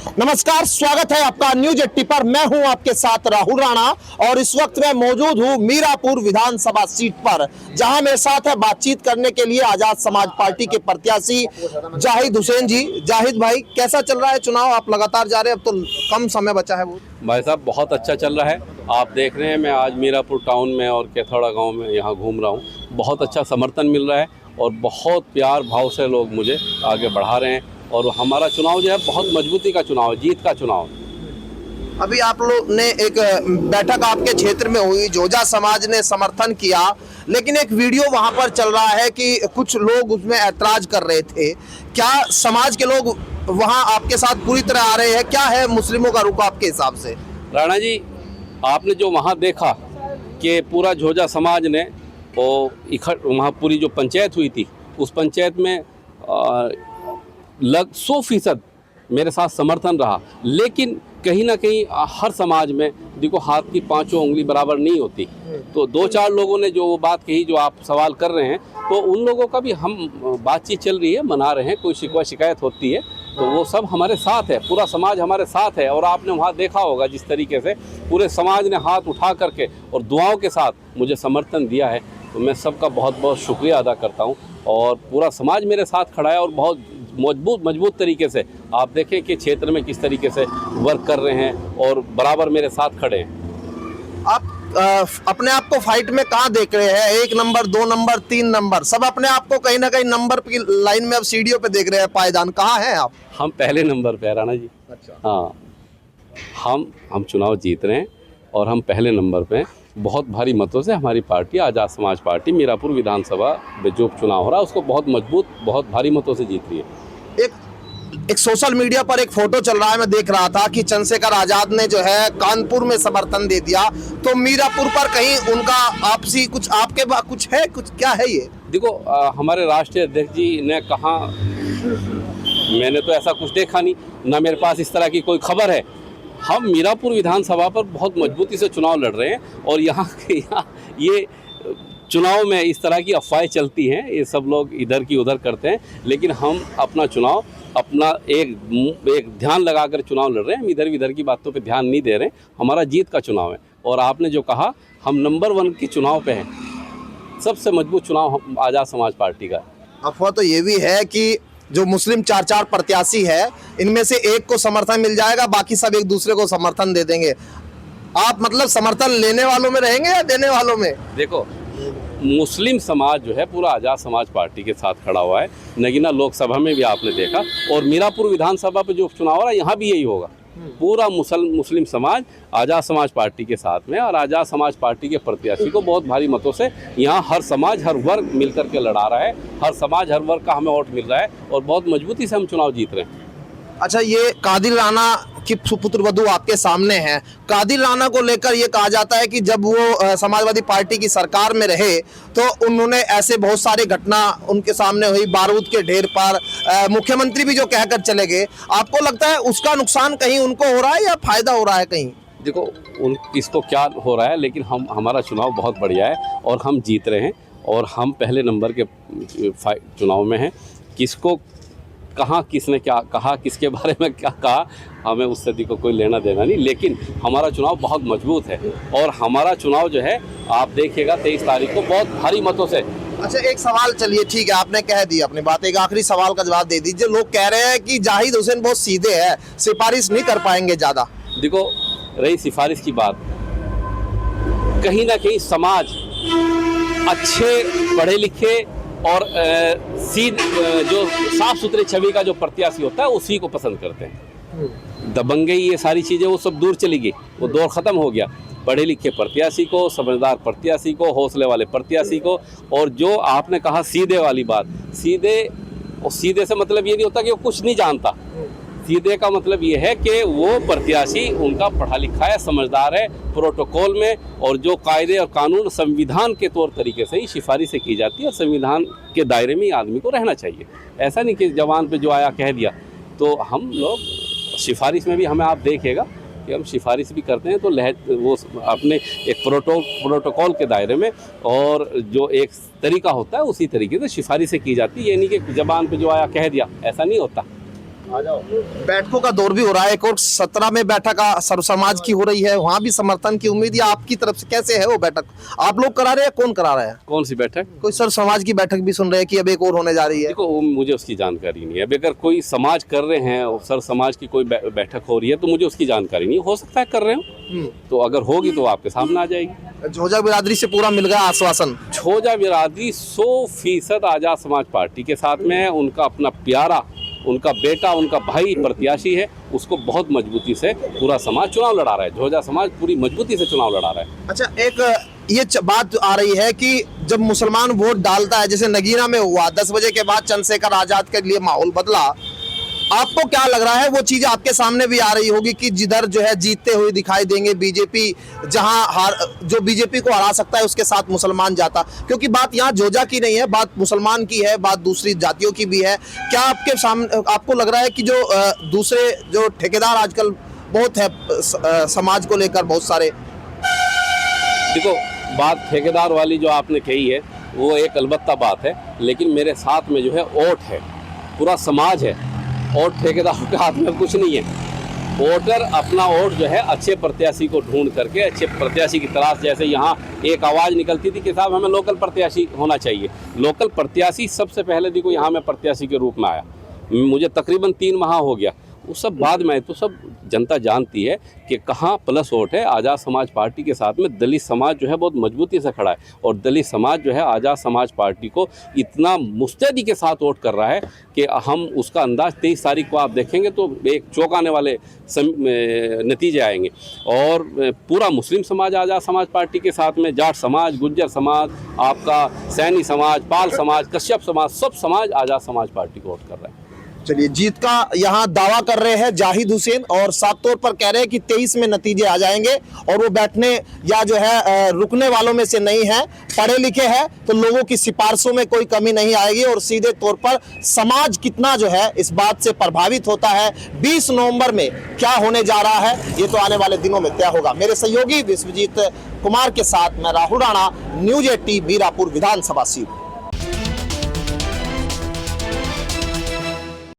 नमस्कार, स्वागत है आपका न्यूज 80 पर। मैं हूं आपके साथ राहुल राणा और इस वक्त मैं मौजूद हूं मीरापुर विधानसभा सीट पर, जहां मेरे साथ है बातचीत करने के लिए आजाद समाज पार्टी के प्रत्याशी जाहिद हुसैन जी। जाहिद भाई, कैसा चल रहा है चुनाव? आप लगातार जा रहे हैं, अब तो कम समय बचा है। वो भाई साहब बहुत अच्छा चल रहा है। आप देख रहे हैं मैं आज मीरापुर टाउन में और केथौड़ा गांव में यहाँ घूम रहा हूँ। बहुत अच्छा समर्थन मिल रहा है और बहुत प्यार भाव से लोग मुझे आगे बढ़ा रहे हैं और हमारा चुनाव जो है बहुत मजबूती का चुनाव है, जीत का चुनाव है। अभी आप लोग ने एक बैठक आपके क्षेत्र में हुई, जोजा समाज ने समर्थन किया, लेकिन एक वीडियो वहां पर चल रहा है कि कुछ लोग उसमें ऐतराज कर रहे थे। क्या समाज के लोग वहां आपके साथ पूरी तरह आ रहे हैं? क्या है मुस्लिमों का रुख आपके हिसाब से? राणा जी, आपने जो वहाँ देखा कि पूरा जोजा समाज ने वहाँ पूरी जो पंचायत हुई थी, उस पंचायत में लग 100% मेरे साथ समर्थन रहा। लेकिन कहीं ना कहीं हर समाज में देखो, हाथ की पांचों उंगली बराबर नहीं होती। तो 2-4 लोगों ने जो वो बात कही जो आप सवाल कर रहे हैं, तो उन लोगों का भी हम बातचीत चल रही है, मना रहे हैं। कोई शिकवा शिकायत होती है तो वो सब हमारे साथ है, पूरा समाज हमारे साथ है। और आपने वहाँ देखा होगा जिस तरीके से पूरे समाज ने हाथ उठा करके और दुआओं के साथ मुझे समर्थन दिया है, तो मैं सबका बहुत बहुत शुक्रिया अदा करता हूँ। और पूरा समाज मेरे साथ खड़ा है और बहुत मजबूत तरीके से आप देखें कि क्षेत्र में किस तरीके से वर्क कर रहे हैं और बराबर मेरे साथ खड़े हैं। आप अपने आप को फाइट में कहाँ देख रहे हैं? 1 नंबर, 2 नंबर, 3 नंबर, सब अपने आप को कहीं ना कहीं नंबर की लाइन में अब सीढ़ियों पे देख रहे हैं। पायदान कहाँ हैं आप? हम पहले नंबर पे है राणा जी। अच्छा। हाँ, हम चुनाव जीत रहे हैं और हम पहले नंबर पे हैं। बहुत भारी मतों से हमारी पार्टी आजाद समाज पार्टी मीरापुर विधानसभा में जो चुनाव हो रहा है उसको बहुत मजबूत, बहुत भारी मतों से जीत रही है। एक सोशल मीडिया पर एक फोटो चल रहा है, मैं देख रहा था कि चंद्रशेखर आजाद ने जो है कानपुर में समर्थन दे दिया, तो मीरापुर पर कहीं उनका आपसी कुछ आपके कुछ है? कुछ क्या है ये? देखो, हमारे राष्ट्रीय अध्यक्ष जी ने कहा, मैंने तो ऐसा कुछ देखा नहीं, ना मेरे पास इस तरह की कोई खबर है। हम मीरापुर विधानसभा पर बहुत मजबूती से चुनाव लड़ रहे हैं और यहाँ ये चुनाव में इस तरह की अफवाहें चलती हैं, ये सब लोग इधर की उधर करते हैं, लेकिन हम अपना चुनाव अपना एक ध्यान लगाकर चुनाव लड़ रहे हैं। हम इधर उधर की बातों पे ध्यान नहीं दे रहे हैं। हमारा जीत का चुनाव है और आपने जो कहा, हम नंबर 1 के चुनाव पे हैं। सबसे मजबूत चुनाव आजाद समाज पार्टी का है। अफवाह तो ये भी है कि जो मुस्लिम 4 प्रत्याशी है, इनमें से एक को समर्थन मिल जाएगा, बाकी सब एक दूसरे को समर्थन दे देंगे। आप मतलब समर्थन लेने वालों में रहेंगे या देने वालों में? देखो, मुस्लिम समाज जो है पूरा आज़ाद समाज पार्टी के साथ खड़ा हुआ है। नगीना लोकसभा में भी आपने देखा और मीरापुर विधानसभा पे जो चुनाव हो रहा है यहाँ भी यही होगा। पूरा मुस्लिम समाज आज़ाद समाज पार्टी के साथ में, और आज़ाद समाज पार्टी के प्रत्याशी को बहुत भारी मतों से यहाँ हर समाज हर वर्ग मिलकर के लड़ा रहा है। हर समाज हर वर्ग का हमें वोट मिल रहा है और बहुत मजबूती से हम चुनाव जीत रहे हैं। अच्छा, ये कादिर राणा की पुत्रवधू आपके सामने है। कादिर राणा को लेकर ये कहा जाता है कि जब वो समाजवादी पार्टी की सरकार में रहे तो उन्होंने ऐसे बहुत सारी घटना उनके सामने हुई, बारूद के ढेर पर मुख्यमंत्री भी जो कहकर चले गए। आपको लगता है उसका नुकसान कहीं उनको हो रहा है या फायदा हो रहा है कहीं? देखो, किसको क्या हो रहा है, लेकिन हमारा चुनाव बहुत बढ़िया है और हम जीत रहे हैं और हम पहले नंबर के चुनाव में हैं। किसको कहाँ किसने क्या कहा, किसके बारे में क्या कहा, हमें उससे देखो कोई लेना देना नहीं, लेकिन हमारा चुनाव बहुत मजबूत है और हमारा चुनाव जो है आप देखिएगा 23 तारीख को बहुत भारी मतों से। अच्छा, एक सवाल, चलिए ठीक है, आपने कह दी अपनी बात, एक आखिरी सवाल का जवाब दे दीजिए। लोग कह रहे हैं कि जाहिद हुसैन बहुत सीधे हैं, सिफारिश नहीं कर पाएंगे ज़्यादा। देखो, रही सिफारिश की बात, कहीं ना कहीं समाज अच्छे पढ़े लिखे और जो साफ सुथरे छवि का जो प्रत्याशी होता है उसी को पसंद करते हैं। दबंगई ये सारी चीज़ें वो सब दूर चली गई, वो दौर ख़त्म हो गया। पढ़े लिखे प्रत्याशी को, समझदार प्रत्याशी को, हौसले वाले प्रत्याशी को, और जो आपने कहा सीधे वाली बात, सीधे से मतलब ये नहीं होता कि वो कुछ नहीं जानता। सीधे का मतलब ये है कि वो प्रत्याशी उनका पढ़ा लिखा है, समझदार है, प्रोटोकॉल में, और जो कायदे और कानून संविधान के तौर तरीके से ही सिफारिशें की जाती है और संविधान के दायरे में ही आदमी को रहना चाहिए। ऐसा नहीं कि जवान पे जो आया कह दिया। तो हम लोग सिफारिश में भी हमें आप देखिएगा कि हम सिफारिश भी करते हैं तो वो अपने एक प्रोटोकॉल के दायरे में और जो एक तरीका होता है उसी तरीके से सिफारिशें की जाती है। ये नहीं कि जबान पे जो आया कह दिया, ऐसा नहीं होता। बैठकों का दौर भी हो रहा है, एक और 17 में बैठक सर्व समाज की हो रही है, वहां भी समर्थन की उम्मीद है आपकी तरफ से, कैसे है वो बैठक? आप लोग करा रहे हैं, कौन करा रहा है? कौन सी बैठक? कोई सर्व समाज की बैठक भी सुन रहे हैं कि अब एक और होने जा रही है? देखो मुझे उसकी जानकारी नहीं है। अब अगर कोई समाज कर रहे हैं और सर समाज की कोई बैठक हो रई है तो मुझे उसकी जानकारी नहीं, हो सकता है कर रहे हो, तो अगर होगी तो आपके सामने आ जाएगी। झोजा बिरादरी से पूरा मिल गया आश्वासन? झोजा बिरादरी 100% आज़ाद समाज पार्टी के साथ में है। उनका अपना प्यारा, उनका बेटा, उनका भाई प्रत्याशी है, उसको बहुत मजबूती से पूरा समाज चुनाव लड़ा रहा है। झोजा समाज पूरी मजबूती से चुनाव लड़ा रहा है। अच्छा, एक ये बात आ रही है कि जब मुसलमान वोट डालता है, जैसे नगीना में हुआ 10 बजे के बाद चंद्रशेखर आजाद के लिए माहौल बदला, आपको क्या लग रहा है वो चीज आपके सामने भी आ रही होगी कि जिधर जो है जीतते हुए दिखाई देंगे बीजेपी, जहां जो बीजेपी को हरा सकता है उसके साथ मुसलमान जाता? क्योंकि बात यहाँ झोजा की नहीं है, बात मुसलमान की है, बात दूसरी जातियों की भी है। क्या आपके सामने आपको लग रहा है कि जो दूसरे जो ठेकेदार आजकल बहुत है समाज को लेकर बहुत सारे? देखो, बात ठेकेदार वाली जो आपने कही है वो एक अलबत्ता बात है, लेकिन मेरे साथ में जो है वोट है, पूरा समाज है, और ठेकेदारों के हाथ में कुछ नहीं है। वोटर अपना वोट जो है अच्छे प्रत्याशी को ढूंढ करके, अच्छे प्रत्याशी की तलाश, जैसे यहाँ एक आवाज़ निकलती थी कि साहब हमें लोकल प्रत्याशी होना चाहिए। लोकल प्रत्याशी सबसे पहले देखो यहाँ मैं प्रत्याशी के रूप में आया, मुझे तकरीबन 3 माह हो गया। वो सब बाद में तो सब जनता जानती है कि कहाँ प्लस वोट है। आज़ाद समाज पार्टी के साथ में दलित समाज जो है बहुत मजबूती से खड़ा है, और दलित समाज जो है आज़ाद समाज पार्टी को इतना मुस्तैदी के साथ वोट कर रहा है कि हम उसका अंदाज 23 तारीख को आप देखेंगे तो एक चौंकाने वाले नतीजे आएंगे। और पूरा मुस्लिम समाज आज़ाद समाज पार्टी के साथ में, जाट समाज, गुज्जर समाज, आपका सैनी समाज, पाल समाज, कश्यप समाज, सब समाज आज़ाद समाज पार्टी को वोट कर रहा है। चलिए, जीत का यहाँ दावा कर रहे हैं जाहिद हुसैन, और साफ तौर पर कह रहे हैं कि 23 में नतीजे आ जाएंगे, और वो बैठने या जो है रुकने वालों में से नहीं है, पढ़े लिखे हैं, तो लोगों की सिफारिशों में कोई कमी नहीं आएगी। और सीधे तौर पर समाज कितना जो है इस बात से प्रभावित होता है 20 नवंबर में क्या होने जा रहा है, ये तो आने वाले दिनों में तय होगा। मेरे सहयोगी विश्वजीत कुमार के साथ मैं राहुल राणा, न्यूज़ 18 मीरापुर विधानसभा सीट।